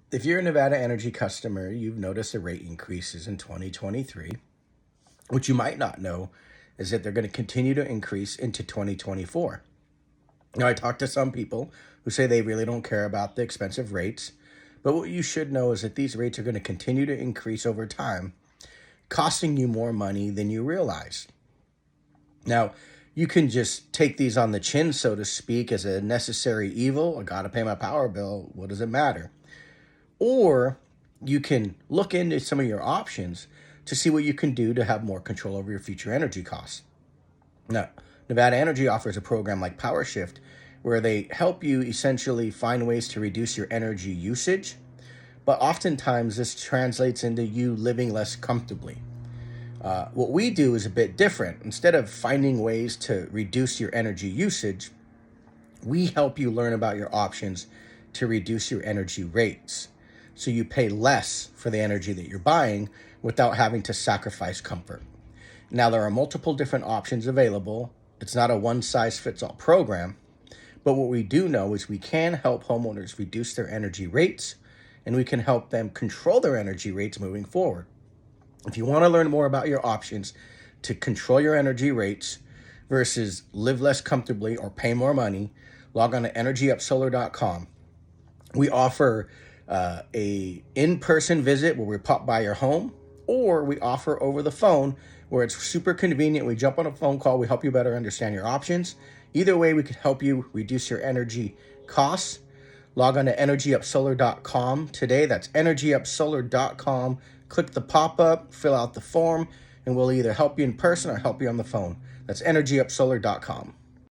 If you're a Nevada Energy customer, you've noticed the rate increases in 2023. What you might not know is that they're going to continue to increase into 2024. Now, I talked to some people who say they really don't care about the expensive rates, but what you should know is that these rates are going to continue to increase over time, costing you more money than you realize. Now, you can just take these on the chin, so to speak, as a necessary evil. I got to pay my power bill. What does it matter? Or you can look into some of your options to see what you can do to have more control over your future energy costs. Now, Nevada Energy offers a program like PowerShift where they help you essentially find ways to reduce your energy usage, but oftentimes this translates into you living less comfortably. What we do is a bit different. Instead of finding ways to reduce your energy usage, we help you learn about your options to reduce your energy rates, so you pay less for the energy that you're buying without having to sacrifice comfort. Now, there are multiple different options available. It's not a one-size-fits-all program, but what we do know is we can help homeowners reduce their energy rates, and we can help them control their energy rates moving forward. If you want to learn more about your options to control your energy rates versus live less comfortably or pay more money, log on to energyupsolar.com. We offer a in-person visit where we pop by your home, or we offer over the phone where it's super convenient. We jump on a phone call. We help you better understand your options. Either way, we could help you reduce your energy costs. Log on to energyupsolar.com today. That's energyupsolar.com. Click the pop-up, fill out the form, and we'll either help you in person or help you on the phone. That's energyupsolar.com.